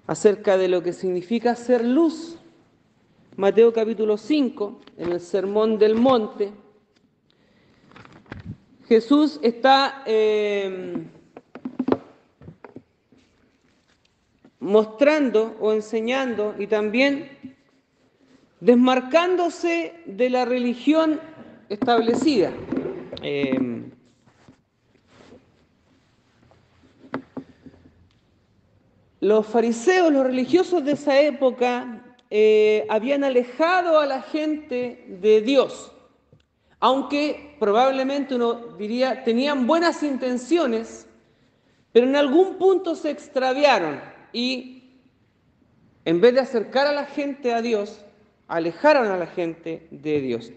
acerca de lo que significa ser luz. Mateo capítulo 5, en el Sermón del Monte, Jesús está mostrando o enseñando y también desmarcándose de la religión establecida. Los fariseos, los religiosos de esa época, habían alejado a la gente de Dios, aunque probablemente uno diría tenían buenas intenciones, pero en algún punto se extraviaron y en vez de acercar a la gente a Dios, alejaron a la gente de Dios.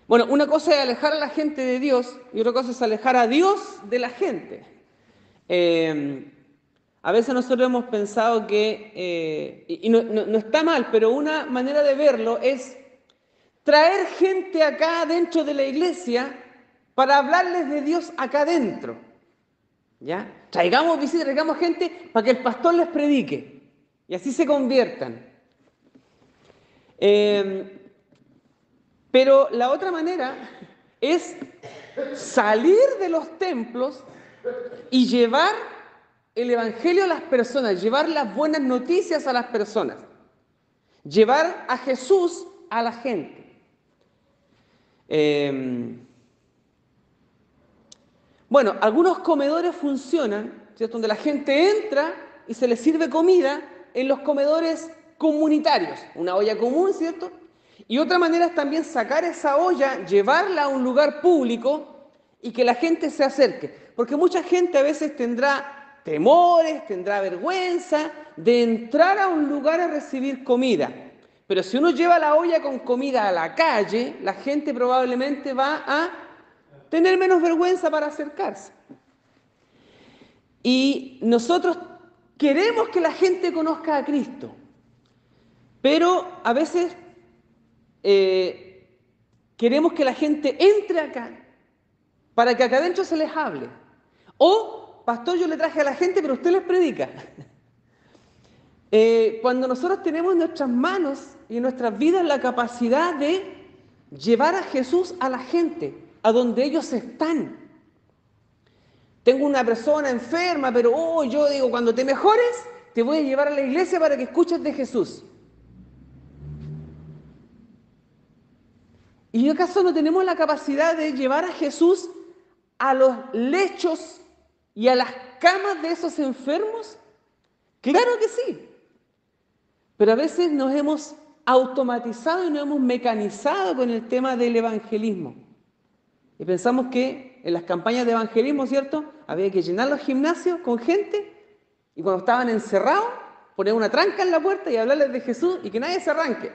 Bueno, una cosa es alejar a la gente de Dios y otra cosa es alejar a Dios de la gente. A veces nosotros hemos pensado que, y no está mal, pero una manera de verlo es traer gente acá dentro de la iglesia para hablarles de Dios acá dentro. ¿Ya? Traigamos visitas, traigamos gente para que el pastor les predique y así se conviertan. Pero la otra manera es salir de los templos y llevar el evangelio a las personas, llevar las buenas noticias a las personas, llevar a Jesús a la gente. Bueno, algunos comedores funcionan, ¿cierto? Donde la gente entra y se les sirve comida en los comedores comunitarios, una olla común, ¿cierto? Y otra manera es también sacar esa olla, llevarla a un lugar público y que la gente se acerque, porque mucha gente a veces tendrá temores, tendrá vergüenza de entrar a un lugar a recibir comida. Pero si uno lleva la olla con comida a la calle, la gente probablemente va a tener menos vergüenza para acercarse. Y nosotros queremos que la gente conozca a Cristo, pero a veces queremos que la gente entre acá para que acá adentro se les hable. O, pastor, yo le traje a la gente, pero usted les predica. Cuando nosotros tenemos en nuestras manos y en nuestras vidas la capacidad de llevar a Jesús a la gente, a donde ellos están. Tengo una persona enferma, pero yo digo, cuando te mejores, te voy a llevar a la iglesia para que escuches de Jesús. ¿Y acaso no tenemos la capacidad de llevar a Jesús a los lechos y a las camas de esos enfermos? Claro que sí. Pero a veces nos hemos automatizado y nos hemos mecanizado con el tema del evangelismo. Y pensamos que en las campañas de evangelismo, ¿cierto? Había que llenar los gimnasios con gente y cuando estaban encerrados, poner una tranca en la puerta y hablarles de Jesús y que nadie se arranque.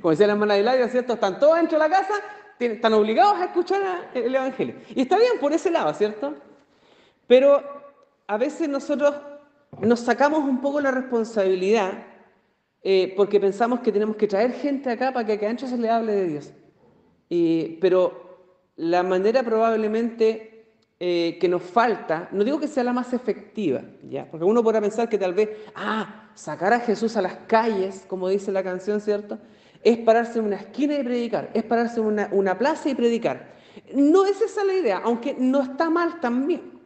Como decía la hermana Hilaria, ¿cierto? Están todos dentro de la casa, están obligados a escuchar el evangelio. Y está bien por ese lado, ¿cierto? Pero a veces nosotros nos sacamos un poco la responsabilidad porque pensamos que tenemos que traer gente acá para que acá adentro se le hable de Dios. Pero la manera probablemente que nos falta, no digo que sea la más efectiva, ¿ya? Porque uno podrá pensar que tal vez, sacar a Jesús a las calles, como dice la canción, ¿cierto? Es pararse en una esquina y predicar, es pararse en una plaza y predicar. No es esa la idea, aunque no está mal también.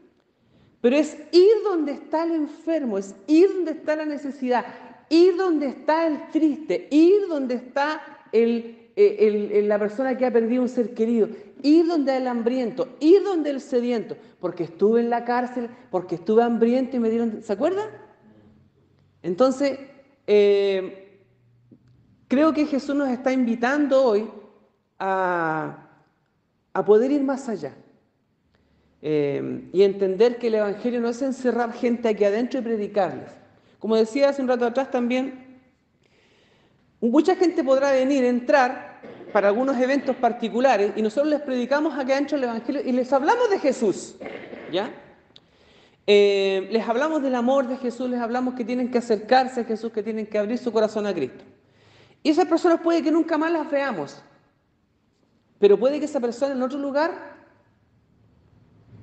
Pero es ir donde está el enfermo, es ir donde está la necesidad, ir donde está el triste, ir donde está la persona que ha perdido un ser querido, ir donde hay el hambriento, ir donde el sediento, porque estuve en la cárcel, porque estuve hambriento y me dieron... ¿Se acuerdan? Entonces, creo que Jesús nos está invitando hoy a poder ir más allá. Y entender que el evangelio no es encerrar gente aquí adentro y predicarles. Como decía hace un rato atrás también, mucha gente podrá venir, entrar para algunos eventos particulares y nosotros les predicamos aquí adentro el evangelio y les hablamos de Jesús, ¿ya? Les hablamos del amor de Jesús, les hablamos que tienen que acercarse a Jesús, que tienen que abrir su corazón a Cristo. Y esas personas puede que nunca más las veamos, pero puede que esa persona en otro lugar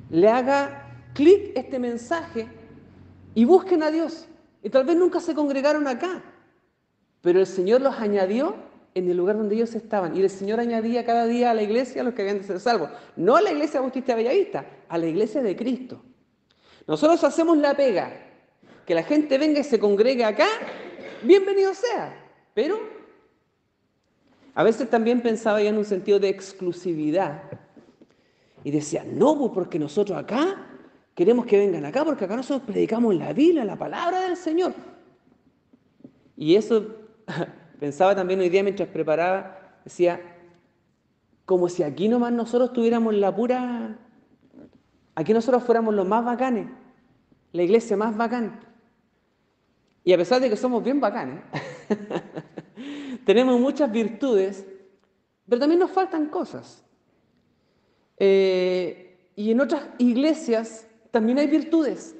le haga clic este mensaje y busquen a Dios Y tal vez nunca se congregaron acá, pero el Señor los añadió en el lugar donde ellos estaban. Y el Señor añadía cada día a la iglesia a los que habían de ser salvos. No a la iglesia bautista Bellavista, a la iglesia de Cristo. Nosotros hacemos la pega. Que la gente venga y se congregue acá, bienvenido sea. Pero a veces también pensaba ya en un sentido de exclusividad. Y decía, no, pues porque nosotros acá queremos que vengan acá, porque acá nosotros predicamos la Biblia, la palabra del Señor. Y eso pensaba también hoy día mientras preparaba, decía, como si aquí nomás nosotros tuviéramos la pura, aquí nosotros fuéramos los más bacanes, la iglesia más bacán. Y a pesar de que somos bien bacanes, tenemos muchas virtudes, pero también nos faltan cosas. Y en otras iglesias también hay virtudes.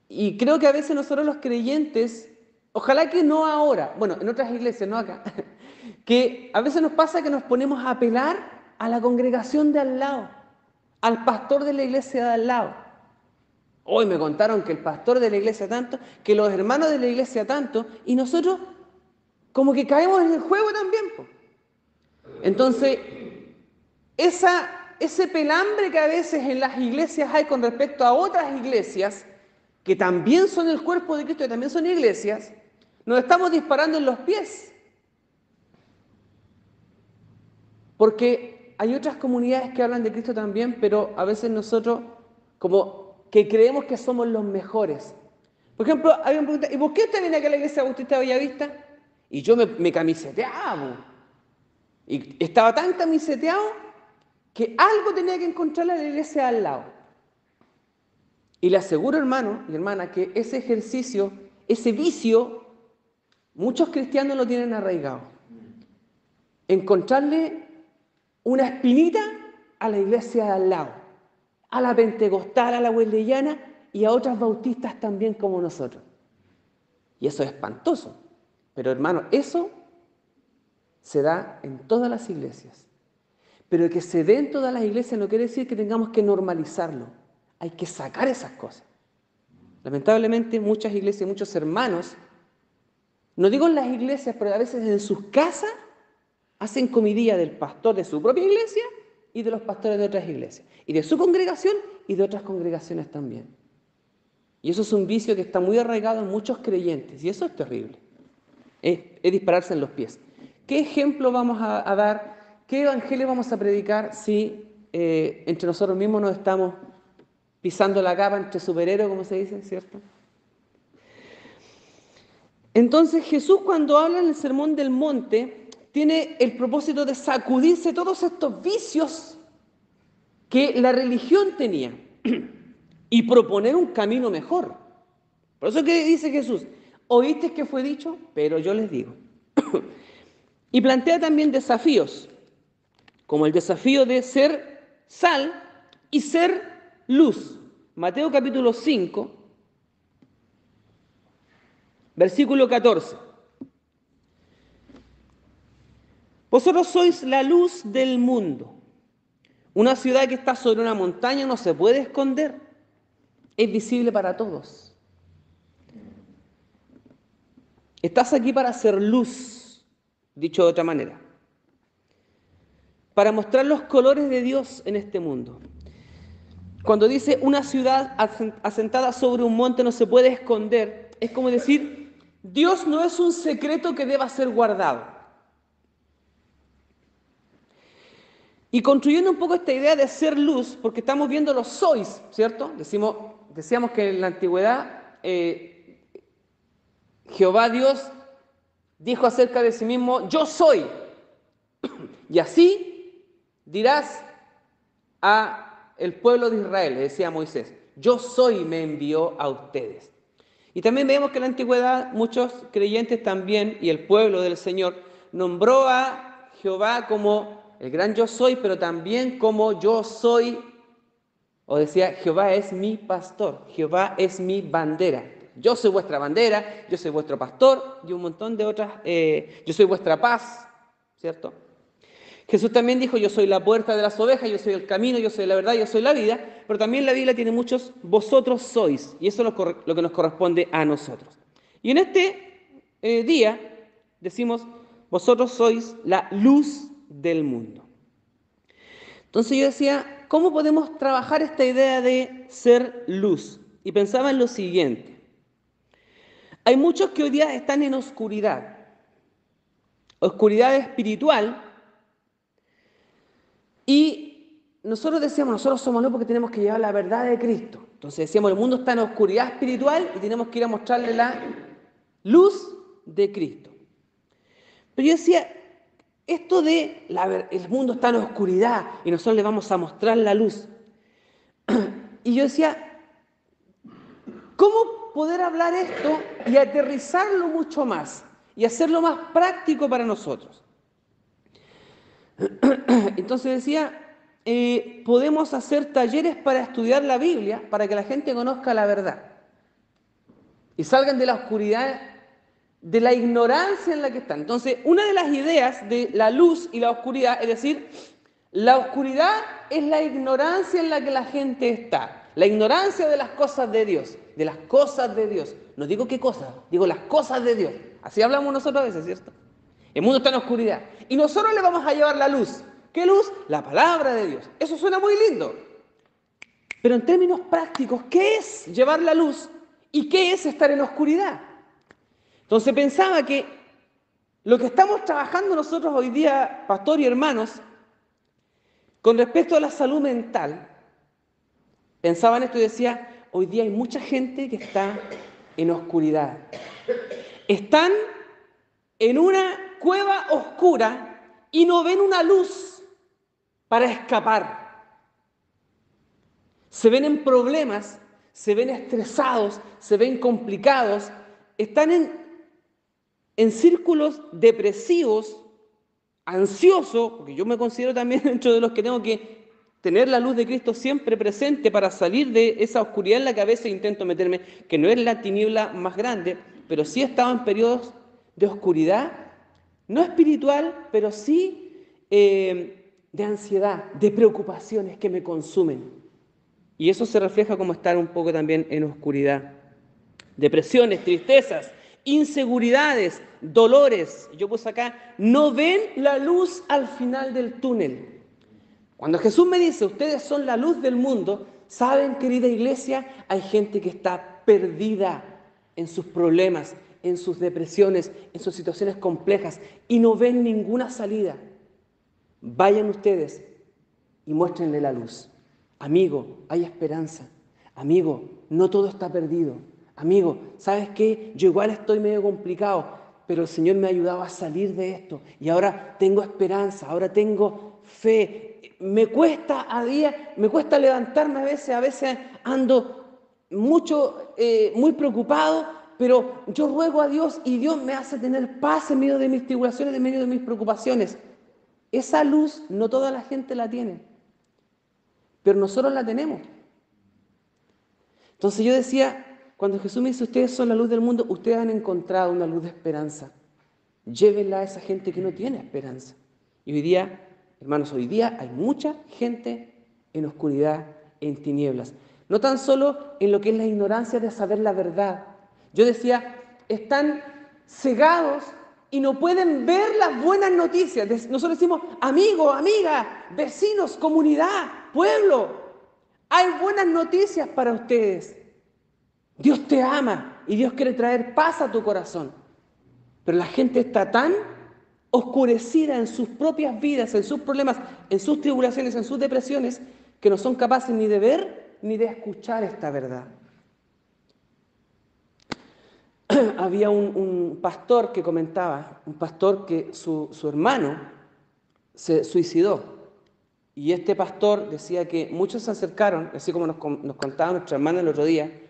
Y creo que a veces nosotros los creyentes, ojalá que no ahora, bueno, en otras iglesias, no acá, que a veces nos pasa que nos ponemos a apelar a la congregación de al lado, al pastor de la iglesia de al lado. Hoy me contaron que el pastor de la iglesia tanto, que los hermanos de la iglesia tanto, y nosotros como que caemos en el juego también, po. Entonces, ese pelambre que a veces en las iglesias hay con respecto a otras iglesias, que también son el cuerpo de Cristo y también son iglesias, nos estamos disparando en los pies. Porque hay otras comunidades que hablan de Cristo también, pero a veces nosotros como que creemos que somos los mejores. Por ejemplo, alguien pregunta, ¿y por qué usted viene aquí a la iglesia bautista de Bellavista? Y yo me camiseteaba. Y estaba tan camiseteado que algo tenía que encontrarle a la iglesia al lado. Y le aseguro, hermano y hermana, que ese ejercicio, ese vicio, muchos cristianos lo tienen arraigado. Encontrarle una espinita a la iglesia de al lado, a la pentecostal, a la wesleyana y a otras bautistas también como nosotros. Y eso es espantoso. Pero hermano, eso se da en todas las iglesias. Pero que se dé en todas las iglesias no quiere decir que tengamos que normalizarlo. Hay que sacar esas cosas. Lamentablemente muchas iglesias, muchos hermanos, no digo en las iglesias, pero a veces en sus casas, hacen comidilla del pastor de su propia iglesia y de los pastores de otras iglesias. Y de su congregación y de otras congregaciones también. Y eso es un vicio que está muy arraigado en muchos creyentes. Y eso es terrible. Es dispararse en los pies. ¿Qué ejemplo vamos a dar? ¿Qué evangelio vamos a predicar si entre nosotros mismos nos estamos pisando la capa entre superhéroes, como se dice, ¿cierto? Entonces Jesús, cuando habla en el Sermón del Monte, tiene el propósito de sacudirse todos estos vicios que la religión tenía y proponer un camino mejor. Por eso que dice Jesús, oíste que fue dicho, pero yo les digo. Y plantea también desafíos, como el desafío de ser sal y ser luz. Mateo capítulo 5, versículo 14. Vosotros sois la luz del mundo. Una ciudad que está sobre una montaña no se puede esconder. Es visible para todos. Estás aquí para hacer luz, dicho de otra manera. Para mostrar los colores de Dios en este mundo. Cuando dice una ciudad asentada sobre un monte no se puede esconder, es como decir, Dios no es un secreto que deba ser guardado. Y construyendo un poco esta idea de ser luz, porque estamos viendo los sois, ¿cierto? Decíamos que en la antigüedad Jehová Dios dijo acerca de sí mismo, yo soy. Y así dirás a el pueblo de Israel, le decía Moisés, yo soy, me envió a ustedes. Y también vemos que en la antigüedad muchos creyentes también, y el pueblo del Señor, nombró a Jehová como el gran yo soy, pero también como yo soy, o decía, Jehová es mi pastor, Jehová es mi bandera. Yo soy vuestra bandera, yo soy vuestro pastor, y un montón de otras, yo soy vuestra paz, ¿cierto? Jesús también dijo, yo soy la puerta de las ovejas, yo soy el camino, yo soy la verdad, yo soy la vida, pero también la Biblia tiene muchos vosotros sois, y eso es lo que nos corresponde a nosotros. Y en este día decimos, vosotros sois la luz del mundo. Entonces yo decía, ¿cómo podemos trabajar esta idea de ser luz? Y pensaba en lo siguiente. Hay muchos que hoy día están en oscuridad espiritual, y nosotros decíamos, nosotros somos luz porque tenemos que llevar la verdad de Cristo. Entonces decíamos, el mundo está en oscuridad espiritual y tenemos que ir a mostrarle la luz de Cristo. Pero yo decía, esto de el mundo está en oscuridad y nosotros le vamos a mostrar la luz. Y yo decía, ¿cómo poder hablar esto y aterrizarlo mucho más y hacerlo más práctico para nosotros? Entonces decía, podemos hacer talleres para estudiar la Biblia, para que la gente conozca la verdad y salgan de la oscuridad, de la ignorancia en la que están. Entonces, una de las ideas de la luz y la oscuridad, es decir, la oscuridad es la ignorancia en la que la gente está, la ignorancia de las cosas de Dios, No digo qué cosas, digo las cosas de Dios. Así hablamos nosotros a veces, ¿cierto? El mundo está en oscuridad y nosotros le vamos a llevar la luz. ¿Qué luz? La palabra de Dios. Eso suena muy lindo. Pero en términos prácticos, ¿qué es llevar la luz y qué es estar en oscuridad? Entonces pensaba que lo que estamos trabajando nosotros hoy día, pastor y hermanos, con respecto a la salud mental, pensaba en esto y decía, hoy día hay mucha gente que está en oscuridad. Están en una cueva oscura y no ven una luz para escapar. Se ven en problemas, se ven estresados, se ven complicados, están en círculos depresivos, ansiosos, porque yo me considero también dentro de los que tengo que tener la luz de Cristo siempre presente para salir de esa oscuridad en la que a veces intento meterme, que no es la tiniebla más grande, pero sí he estado en periodos de oscuridad, no espiritual, pero sí de ansiedad, de preocupaciones que me consumen. Y eso se refleja como estar un poco también en oscuridad. Depresiones, tristezas, inseguridades, dolores. Yo puse acá, no ven la luz al final del túnel. Cuando Jesús me dice, ustedes son la luz del mundo, saben, querida iglesia, hay gente que está perdida en sus problemas, en sus depresiones, en sus situaciones complejas y no ven ninguna salida. Vayan ustedes y muéstrenle la luz. Amigo, hay esperanza. Amigo, no todo está perdido. Amigo, ¿sabes qué? Yo igual estoy medio complicado, pero el Señor me ha ayudado a salir de esto y ahora tengo esperanza, ahora tengo fe. Me cuesta levantarme a veces ando muy preocupado, pero yo ruego a Dios y Dios me hace tener paz en medio de mis tribulaciones, en medio de mis preocupaciones. Esa luz no toda la gente la tiene, pero nosotros la tenemos. Entonces yo decía, cuando Jesús me dice, ustedes son la luz del mundo, ustedes han encontrado una luz de esperanza. Llévenla a esa gente que no tiene esperanza. Y hoy día, hermanos, hoy día hay mucha gente en oscuridad, en tinieblas. No tan solo en lo que es la ignorancia de saber la verdad. Yo decía, están cegados y no pueden ver las buenas noticias. Nosotros decimos, amigo, amiga, vecinos, comunidad, pueblo. Hay buenas noticias para ustedes. Dios te ama y Dios quiere traer paz a tu corazón. Pero la gente está tan oscurecida en sus propias vidas, en sus problemas, en sus tribulaciones, en sus depresiones, que no son capaces ni de ver ni de escuchar esta verdad. Había un pastor que comentaba, un pastor que su hermano se suicidó. Y este pastor decía que muchos se acercaron, así como nos contaba nuestra hermana el otro día,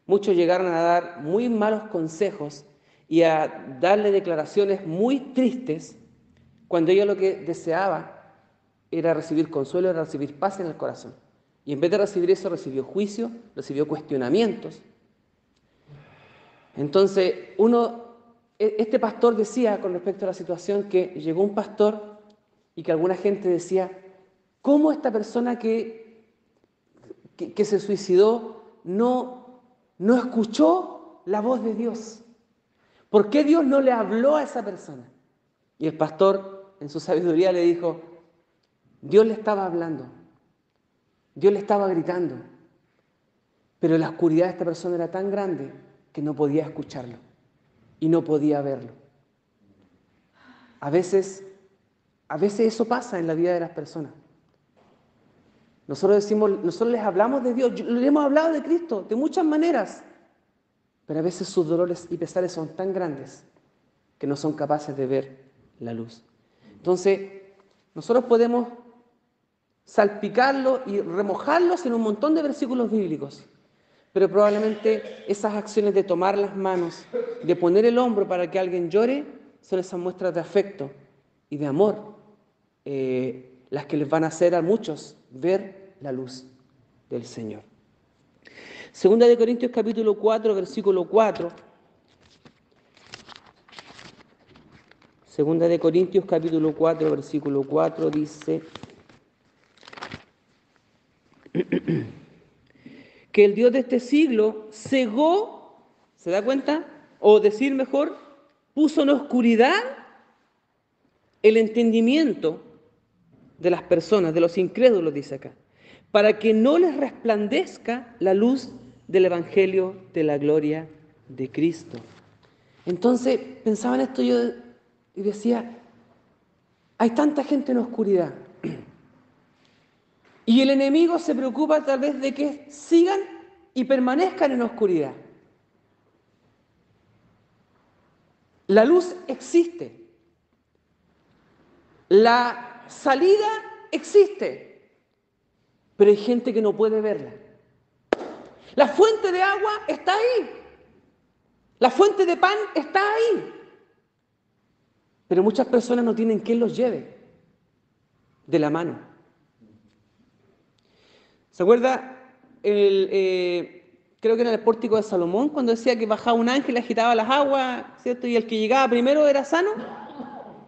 muchos llegaron a dar muy malos consejos y a darle declaraciones muy tristes cuando ella lo que deseaba era recibir consuelo, era recibir paz en el corazón. Y en vez de recibir eso, recibió juicio, recibió cuestionamientos. Entonces, este pastor decía con respecto a la situación que llegó un pastor y que alguna gente decía, ¿cómo esta persona que se suicidó no escuchó la voz de Dios? ¿Por qué Dios no le habló a esa persona? Y el pastor, en su sabiduría, le dijo, Dios le estaba hablando, Dios le estaba gritando, pero la oscuridad de esta persona era tan grande que no podía escucharlo y no podía verlo. A veces eso pasa en la vida de las personas. Nosotros les hablamos de Dios, le hemos hablado de Cristo de muchas maneras, pero a veces sus dolores y pesares son tan grandes que no son capaces de ver la luz. Entonces, nosotros podemos salpicarlo y remojarlos en un montón de versículos bíblicos, pero probablemente esas acciones de tomar las manos, de poner el hombro para que alguien llore, son esas muestras de afecto y de amor, las que les van a hacer a muchos ver la luz del Señor. Segunda de Corintios capítulo 4, versículo 4. Segunda de Corintios capítulo 4, versículo 4 dice que el Dios de este siglo cegó, ¿se da cuenta? O decir mejor, puso en oscuridad el entendimiento de las personas, de los incrédulos, dice acá, para que no les resplandezca la luz del Evangelio de la gloria de Cristo. Entonces, pensaba en esto yo y decía, hay tanta gente en oscuridad. Y el enemigo se preocupa tal vez de que sigan y permanezcan en oscuridad. La luz existe. La salida existe. Pero hay gente que no puede verla. La fuente de agua está ahí. La fuente de pan está ahí. Pero muchas personas no tienen quien los lleve de la mano. ¿Se acuerda? Creo que era el pórtico de Salomón, cuando decía que bajaba un ángel y agitaba las aguas, ¿cierto? Y el que llegaba primero era sano.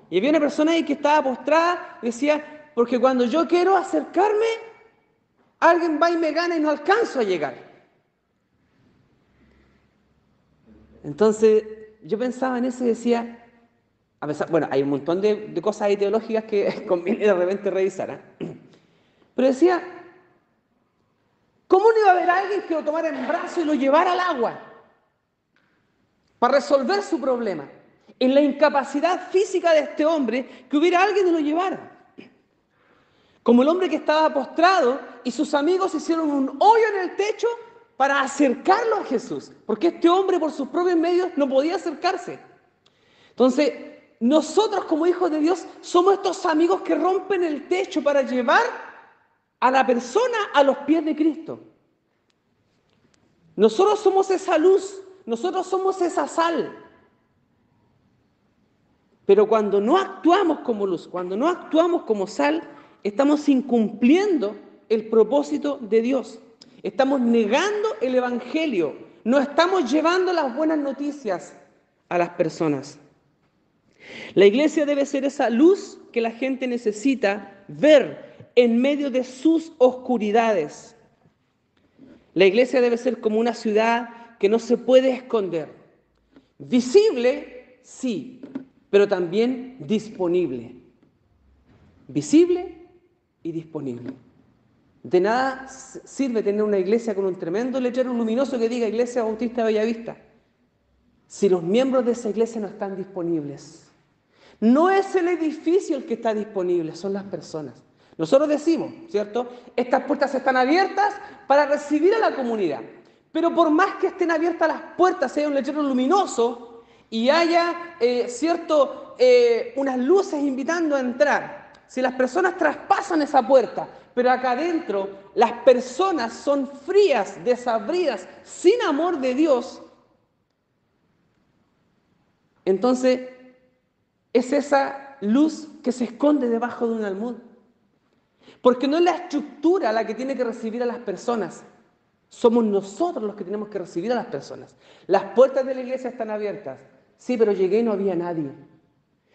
Y había una persona ahí que estaba postrada y decía, porque cuando yo quiero acercarme, alguien va y me gana y no alcanzo a llegar. Entonces, yo pensaba en eso y decía, a pesar, bueno, hay un montón de cosas ideológicas que conviene de repente revisar, ¿eh? Pero decía, ¿cómo no iba a haber alguien que lo tomara en brazos y lo llevara al agua para resolver su problema? En la incapacidad física de este hombre, que hubiera alguien que lo llevara. Como el hombre que estaba postrado y sus amigos hicieron un hoyo en el techo para acercarlo a Jesús, porque este hombre por sus propios medios no podía acercarse. Entonces, nosotros como hijos de Dios somos estos amigos que rompen el techo para llevar a la persona a los pies de Cristo. Nosotros somos esa luz, nosotros somos esa sal. Pero cuando no actuamos como luz, cuando no actuamos como sal, estamos incumpliendo el propósito de Dios. Estamos negando el Evangelio. No estamos llevando las buenas noticias a las personas. La iglesia debe ser esa luz que la gente necesita ver en medio de sus oscuridades. La iglesia debe ser como una ciudad que no se puede esconder. Visible, sí, pero también disponible. Visible y disponible. De nada sirve tener una iglesia con un tremendo letrero luminoso que diga Iglesia Bautista de Bellavista, si los miembros de esa iglesia no están disponibles. No es el edificio el que está disponible, son las personas. Nosotros decimos, ¿cierto? Estas puertas están abiertas para recibir a la comunidad. Pero por más que estén abiertas las puertas, haya un letrero luminoso y haya, unas luces invitando a entrar, si las personas traspasan esa puerta, pero acá adentro las personas son frías, desabridas, sin amor de Dios, entonces es esa luz que se esconde debajo de un almud. Porque no es la estructura la que tiene que recibir a las personas. Somos nosotros los que tenemos que recibir a las personas. Las puertas de la iglesia están abiertas. Sí, pero llegué y no había nadie.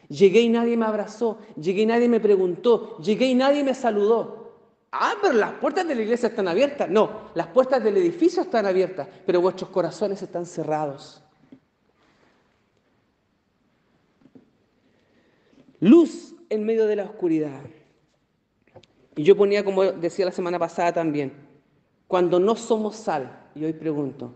Llegué y nadie me abrazó, llegué y nadie me preguntó, llegué y nadie me saludó. Ah, pero las puertas de la iglesia están abiertas. No, las puertas del edificio están abiertas, pero vuestros corazones están cerrados. Luz en medio de la oscuridad. Y yo ponía, como decía la semana pasada también, cuando no somos sal, y hoy pregunto,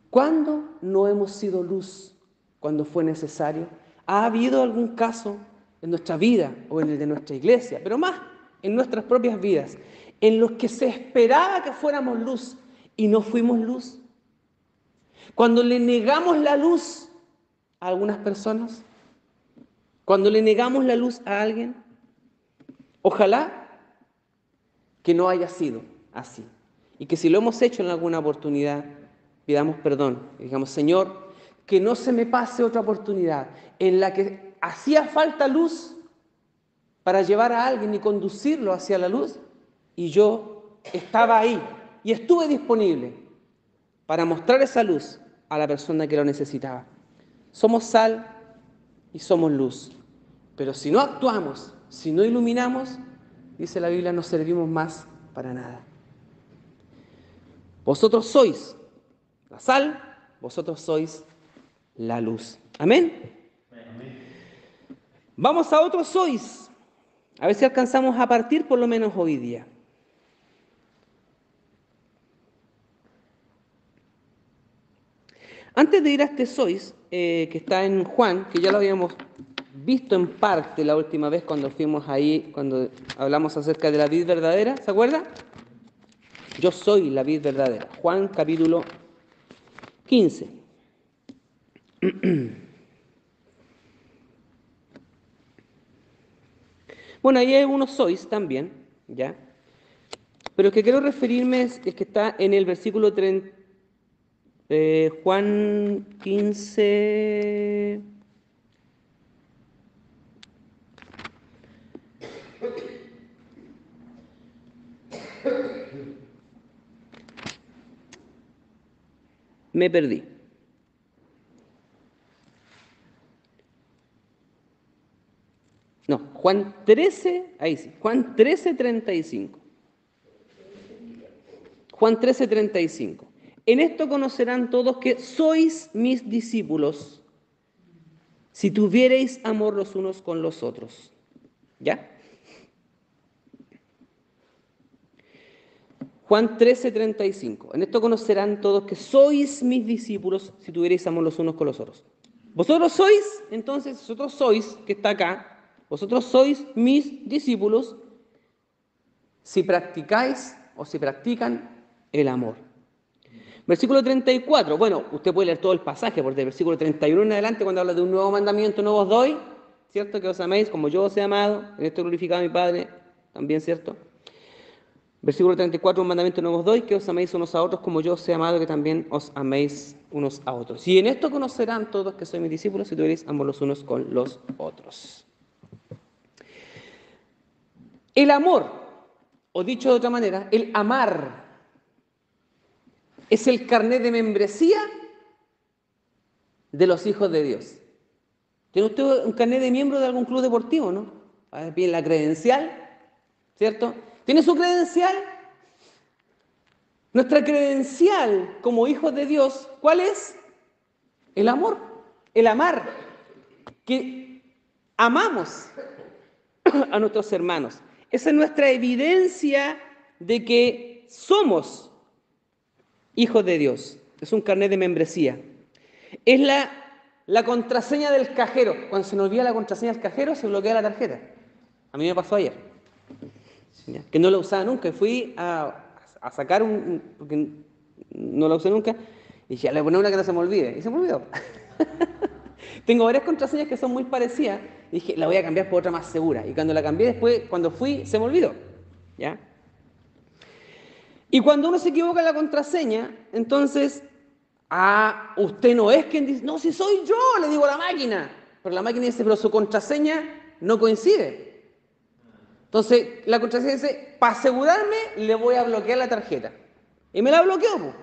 ¿cuándo no hemos sido luz cuando fue necesario? ¿Ha habido algún caso en nuestra vida o en el de nuestra iglesia, pero más en nuestras propias vidas, en los que se esperaba que fuéramos luz y no fuimos luz? Cuando le negamos la luz a algunas personas, cuando le negamos la luz a alguien, ojalá que no haya sido así. Y que si lo hemos hecho en alguna oportunidad, pidamos perdón. Y digamos, Señor, que no se me pase otra oportunidad en la que hacía falta luz para llevar a alguien y conducirlo hacia la luz, y yo estaba ahí y estuve disponible para mostrar esa luz a la persona que lo necesitaba. Somos sal y somos luz, pero si no actuamos, si no iluminamos, dice la Biblia, no servimos más para nada. Vosotros sois la sal, vosotros sois la luz. ¿Amén? Vamos a otros sois. A ver si alcanzamos a partir por lo menos hoy día. Antes de ir a este sois, que está en Juan, que ya lo habíamos visto en parte la última vez cuando fuimos ahí, cuando hablamos acerca de la vid verdadera, ¿se acuerda? Yo soy la vid verdadera. Juan capítulo 15. Bueno, ahí hay unos sois también, ¿ya? Pero el que quiero referirme es que está en el versículo 30, Juan 15. Me perdí. No, Juan 13, ahí sí, Juan 13:35. Juan 13:35. En esto conocerán todos que sois mis discípulos, si tuviereis amor los unos con los otros. ¿Ya? Juan 13:35. En esto conocerán todos que sois mis discípulos, si tuviereis amor los unos con los otros. Vosotros sois, entonces, vosotros sois, que está acá, vosotros sois mis discípulos, si practicáis o si practican el amor. Versículo 34, bueno, usted puede leer todo el pasaje, porque del versículo 31 en adelante, cuando habla de un nuevo mandamiento, no os doy, ¿cierto? Que os améis como yo os he amado, en esto glorificado a mi Padre, también, ¿cierto? Versículo 34, un mandamiento no os doy, que os améis unos a otros como yo os he amado, que también os améis unos a otros. Y en esto conocerán todos que sois mis discípulos, si tuviereis amor los unos con los otros. El amor, o dicho de otra manera, el amar, es el carnet de membresía de los hijos de Dios. ¿Tiene usted un carnet de miembro de algún club deportivo, no? Bien, la credencial, ¿cierto? ¿Tiene su credencial? Nuestra credencial como hijos de Dios, ¿cuál es? El amor, el amar, que amamos a nuestros hermanos. Esa es nuestra evidencia de que somos hijos de Dios. Es un carnet de membresía. Es la contraseña del cajero. Cuando se nos olvida la contraseña del cajero, se bloquea la tarjeta. A mí me pasó ayer, que no la usaba nunca. Fui a sacar porque no la usé nunca, y dije, le voy a poner una que no se me olvide. Y se me olvidó. Tengo varias contraseñas que son muy parecidas. Y dije, la voy a cambiar por otra más segura. Y cuando la cambié después, cuando fui, se me olvidó. ¿Ya? Y cuando uno se equivoca en la contraseña, entonces, usted no es quien dice, no, si soy yo, le digo a la máquina. Pero la máquina dice, pero su contraseña no coincide. Entonces, la contraseña dice, para asegurarme, le voy a bloquear la tarjeta. Y me la bloqueó. Po.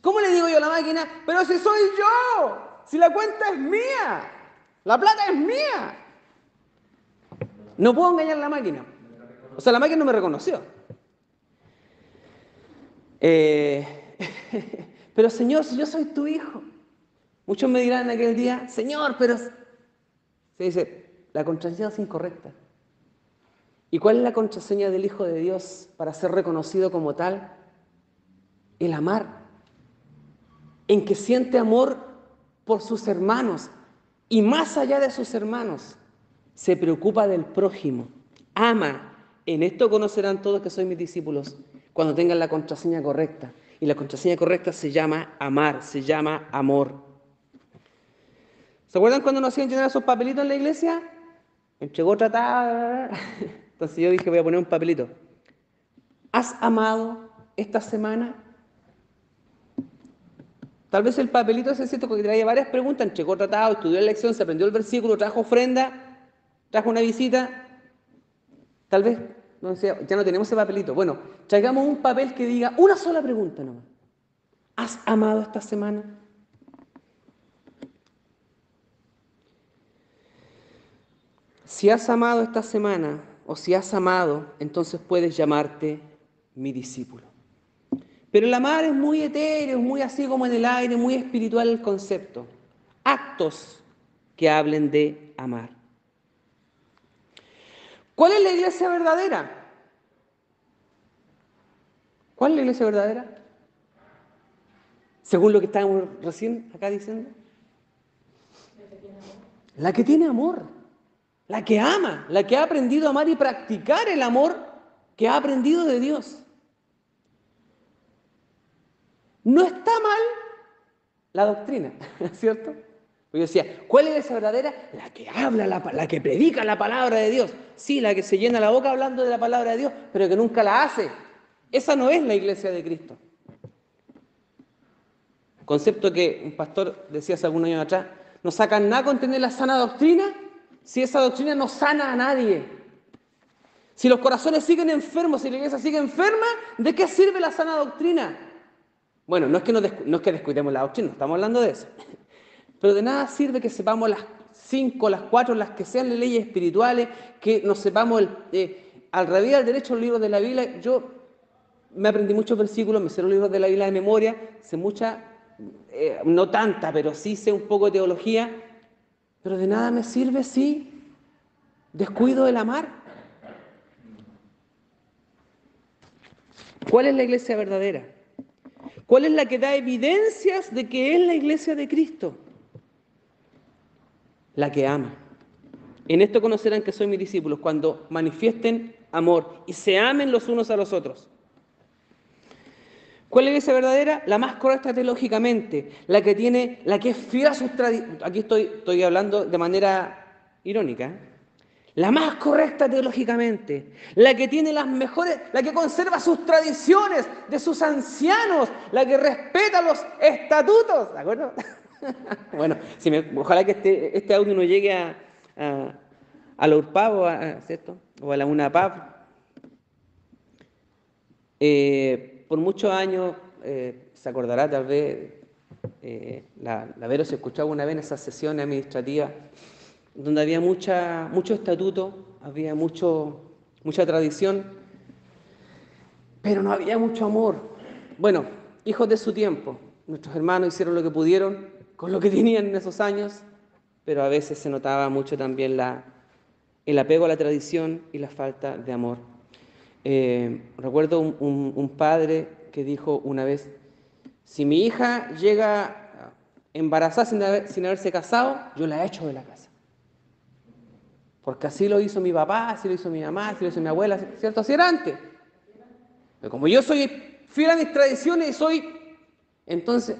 ¿Cómo le digo yo a la máquina? Pero si soy yo, si la cuenta es mía, la plata es mía. No puedo engañar a la máquina. O sea, la máquina no me reconoció. Pero Señor, si yo soy tu hijo. Muchos me dirán en aquel día, Señor, pero... Se dice, la contraseña es incorrecta. ¿Y cuál es la contraseña del Hijo de Dios para ser reconocido como tal? El amar. En que siente amor por sus hermanos y más allá de sus hermanos, se preocupa del prójimo. Ama. En esto conocerán todos que sois mis discípulos cuando tengan la contraseña correcta. Y la contraseña correcta se llama amar, se llama amor. ¿Se acuerdan cuando nos hacían llenar esos papelitos en la iglesia? Entregó tratada. Entonces yo dije, voy a poner un papelito. ¿Has amado esta semana? Tal vez el papelito es cierto porque traía varias preguntas, entregó tratado, estudió la lección, se aprendió el versículo, trajo ofrenda, trajo una visita. Tal vez, no sé, ya no tenemos ese papelito. Bueno, traigamos un papel que diga una sola pregunta nomás. ¿Has amado esta semana? Si has amado esta semana, o si has amado, entonces puedes llamarte mi discípulo. Pero el amar es muy etéreo, es muy así como en el aire, muy espiritual el concepto. Actos que hablen de amar. ¿Cuál es la iglesia verdadera? ¿Cuál es la iglesia verdadera? Según lo que estábamos recién acá diciendo. La que tiene amor. La que ama, la que ha aprendido a amar y practicar el amor que ha aprendido de Dios. No está mal la doctrina, ¿cierto? Yo decía, ¿cuál es esa verdadera? La que habla, la que predica la palabra de Dios. Sí, la que se llena la boca hablando de la palabra de Dios, pero que nunca la hace. Esa no es la iglesia de Cristo. Concepto que un pastor decía hace algunos años atrás, no sacan nada con tener la sana doctrina si esa doctrina no sana a nadie. Si los corazones siguen enfermos, si la iglesia sigue enferma, ¿de qué sirve la sana doctrina? Bueno, no es que descuidemos la doctrina, no estamos hablando de eso. Pero de nada sirve que sepamos las 5, las 4, las que sean las leyes espirituales, que nos sepamos al revés al derecho los libros de la Biblia. Yo me aprendí muchos versículos, me sé los libros de la Biblia de memoria, sé mucha, no tanta, pero sí sé un poco de teología. Pero de nada me sirve si descuido el amar. ¿Cuál es la iglesia verdadera? ¿Cuál es la que da evidencias de que es la iglesia de Cristo? La que ama. En esto conocerán que soy mis discípulos, cuando manifiesten amor y se amen los unos a los otros. ¿Cuál es la iglesia verdadera? La más correcta teológicamente, la que es fiel a sus tradiciones. Aquí estoy hablando de manera irónica. La más correcta teológicamente, la que tiene las mejores, la que conserva sus tradiciones de sus ancianos, la que respeta los estatutos, ¿de acuerdo? Bueno, ojalá que este audio no llegue a la URPAV, ¿cierto? O a la UNAPAV. Por muchos años, se acordará tal vez, la Vero se escuchaba una vez en esas sesiones administrativas, donde había mucho estatuto, había mucha tradición, pero no había mucho amor. Bueno, hijos de su tiempo, nuestros hermanos hicieron lo que pudieron con lo que tenían en esos años, pero a veces se notaba mucho también el apego a la tradición y la falta de amor. Recuerdo un padre que dijo una vez, si mi hija llega embarazada sin haberse casado, yo la echo de la casa. Porque así lo hizo mi papá, así lo hizo mi mamá, así lo hizo mi abuela, ¿cierto? Así era antes. Pero como yo soy fiel a mis tradiciones y soy... Entonces,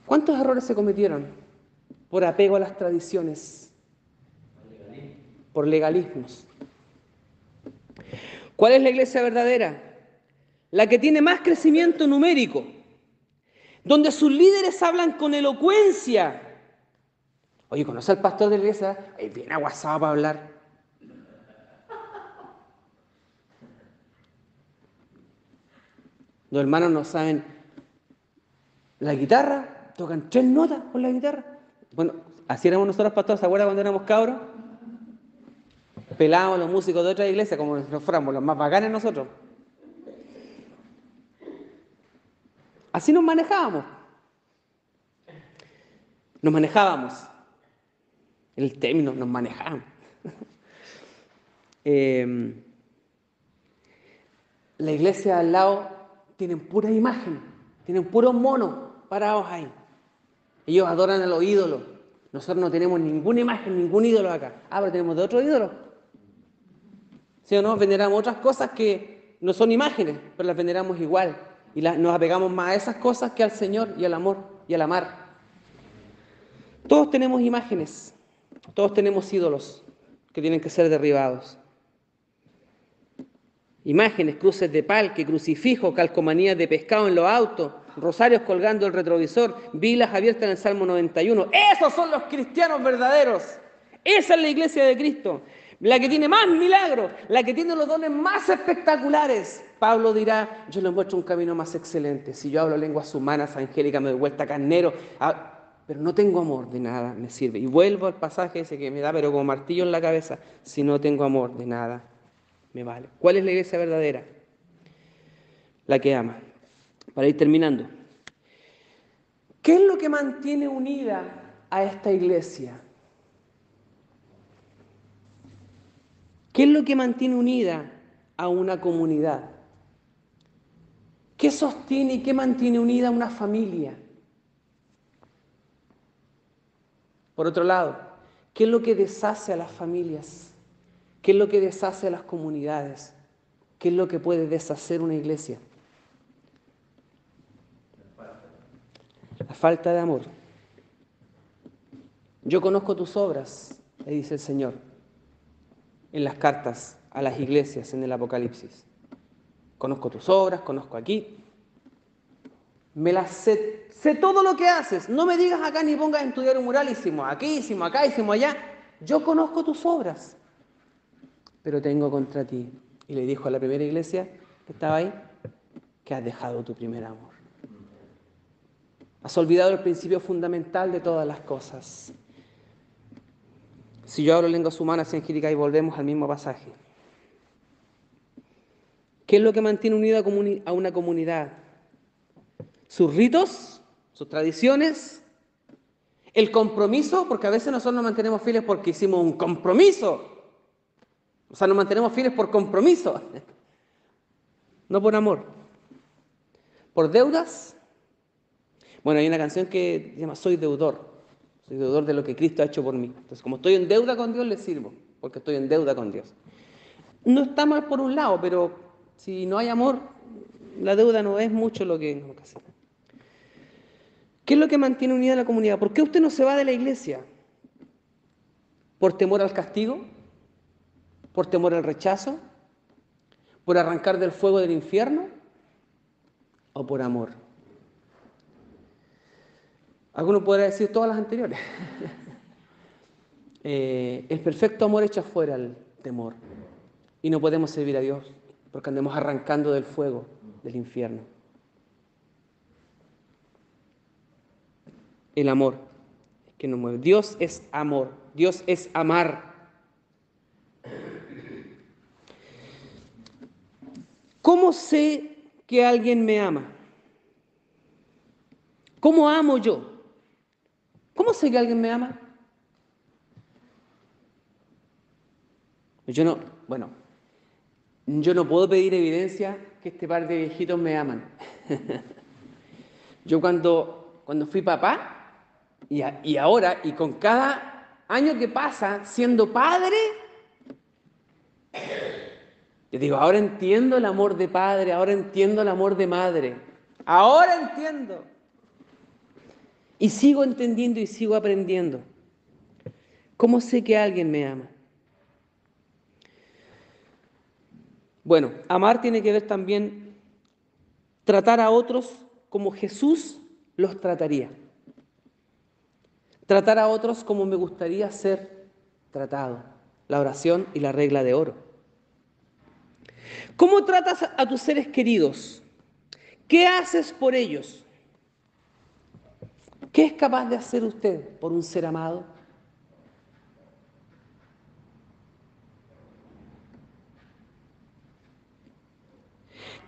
¿cuántos errores se cometieron por apego a las tradiciones? Por legalismos. ¿Cuál es la iglesia verdadera? La que tiene más crecimiento numérico, donde sus líderes hablan con elocuencia. Oye, ¿conoce al pastor de la iglesia? Es bien aguasado para hablar. Los hermanos no saben la guitarra, tocan 3 notas con la guitarra. Bueno, así éramos nosotros pastores, ¿se acuerdan cuando éramos cabros? pelábamos a los músicos de otra iglesia como si nos fuéramos los más bacanes nosotros. Así nos manejábamos. Nos manejábamos. El término, nos manejábamos. La iglesia al lado tienen puras imágenes, tienen puros monos parados ahí. Ellos adoran a los ídolos. Nosotros no tenemos ninguna imagen, ningún ídolo acá. Pero tenemos de otro ídolo. ¿Sí o no? Veneramos otras cosas que no son imágenes, pero las veneramos igual. Y nos apegamos más a esas cosas que al Señor y al amor y al amar. Todos tenemos imágenes, todos tenemos ídolos que tienen que ser derribados. Imágenes, cruces de palque, crucifijos, calcomanías de pescado en los autos, rosarios colgando el retrovisor, vilas abiertas en el Salmo 91. Esos son los cristianos verdaderos. Esa es la iglesia de Cristo, la que tiene más milagros, la que tiene los dones más espectaculares. Pablo dirá, yo les muestro un camino más excelente. Si yo hablo lenguas humanas, angélicas, me doy vuelta carnero, pero no tengo amor, de nada me sirve. Y vuelvo al pasaje ese que me da, pero como martillo en la cabeza, si no tengo amor, de nada me vale. ¿Cuál es la iglesia verdadera? La que ama. Para ir terminando. ¿Qué es lo que mantiene unida a esta iglesia? ¿Qué es lo que mantiene unida a una comunidad? ¿Qué sostiene y qué mantiene unida a una familia? Por otro lado, ¿qué es lo que deshace a las familias? ¿Qué es lo que deshace a las comunidades? ¿Qué es lo que puede deshacer una iglesia? La falta de amor. Yo conozco tus obras, le dice el Señor en las cartas a las iglesias en el Apocalipsis. Conozco tus obras, conozco aquí. Me las sé todo lo que haces. No me digas acá ni pongas en estudiar un mural, hicimos aquí, hicimos acá, hicimos allá. Yo conozco tus obras, pero tengo contra ti. Y le dijo a la primera iglesia que estaba ahí, que has dejado tu primer amor. Has olvidado el principio fundamental de todas las cosas. Si yo hablo lenguas humanas y angélicas y volvemos al mismo pasaje. ¿Qué es lo que mantiene unida a una comunidad? Sus ritos, sus tradiciones, el compromiso, porque a veces nosotros nos mantenemos fieles porque hicimos un compromiso. O sea, nos mantenemos fieles por compromiso, no por amor. ¿Por deudas? Bueno, hay una canción que se llama Soy deudor de lo que Cristo ha hecho por mí. Entonces, como estoy en deuda con Dios, le sirvo, porque estoy en deuda con Dios. No está mal por un lado, pero si no hay amor, la deuda no es mucho lo que hace. ¿Qué es lo que mantiene unida a la comunidad? ¿Por qué usted no se va de la iglesia? ¿Por temor al castigo? ¿Por temor al rechazo? ¿Por arrancar del fuego del infierno? ¿O por amor? Alguno podrá decir todas las anteriores. El perfecto amor echa fuera el temor. Y no podemos servir a Dios porque andemos arrancando del fuego del infierno. El amor es que nos mueve. Dios es amor. Dios es amar. ¿Cómo sé que alguien me ama? ¿Cómo amo yo? ¿Cómo sé que alguien me ama? Yo no puedo pedir evidencia que este par de viejitos me aman. Yo cuando fui papá, y ahora, y con cada año que pasa siendo padre, yo digo, ahora entiendo el amor de padre, ahora entiendo el amor de madre, ahora entiendo. Y sigo entendiendo y sigo aprendiendo. ¿Cómo sé que alguien me ama? Bueno, amar tiene que ver también tratar a otros como Jesús los trataría. Tratar a otros como me gustaría ser tratado. La oración y la regla de oro. ¿Cómo tratas a tus seres queridos? ¿Qué haces por ellos? ¿Qué es capaz de hacer usted por un ser amado?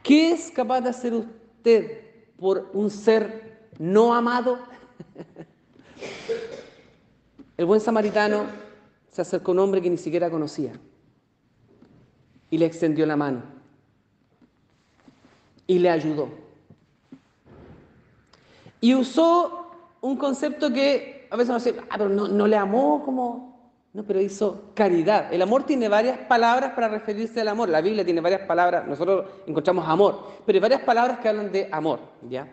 ¿Qué es capaz de hacer usted por un ser no amado? El buen samaritano se acercó a un hombre que ni siquiera conocía y le extendió la mano y le ayudó. Y usó un concepto que a veces uno dice, pero no le amó como... No, pero hizo caridad. El amor tiene varias palabras para referirse al amor. La Biblia tiene varias palabras, nosotros encontramos amor, pero hay varias palabras que hablan de amor, ¿ya?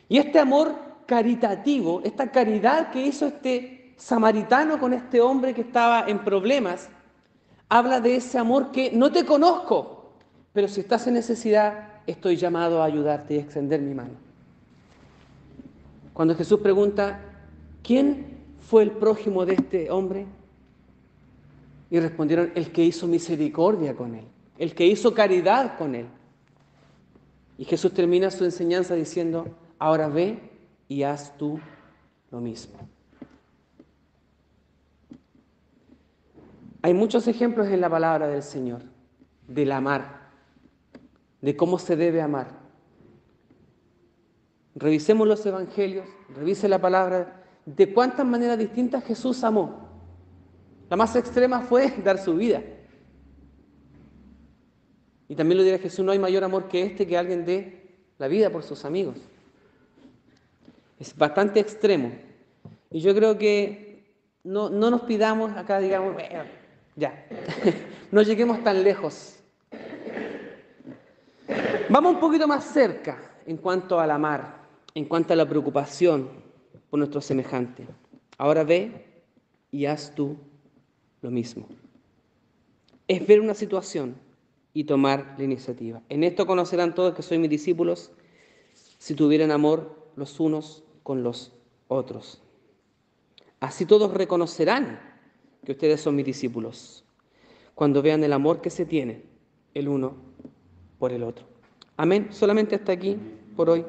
Y este amor caritativo, esta caridad que hizo este samaritano con este hombre que estaba en problemas, habla de ese amor que no te conozco, pero si estás en necesidad, estoy llamado a ayudarte y a extender mi mano. Cuando Jesús pregunta, ¿quién fue el prójimo de este hombre? Y respondieron, el que hizo misericordia con él, el que hizo caridad con él. Y Jesús termina su enseñanza diciendo, ahora ve y haz tú lo mismo. Hay muchos ejemplos en la palabra del Señor, del amar, de cómo se debe amar. Revisemos los evangelios, revise la palabra, de cuántas maneras distintas Jesús amó. La más extrema fue dar su vida. Y también lo dirá Jesús, no hay mayor amor que este, que alguien dé la vida por sus amigos. Es bastante extremo. Y yo creo que no nos pidamos acá, digamos, bueno, ya, no lleguemos tan lejos. Vamos un poquito más cerca en cuanto al amar, en cuanto a la preocupación por nuestro semejante. Ahora ve y haz tú lo mismo. Es ver una situación y tomar la iniciativa. En esto conocerán todos que soy mis discípulos, si tuvieran amor los unos con los otros. Así todos reconocerán que ustedes son mis discípulos, cuando vean el amor que se tiene el uno por el otro. Amén. Solamente hasta aquí por hoy.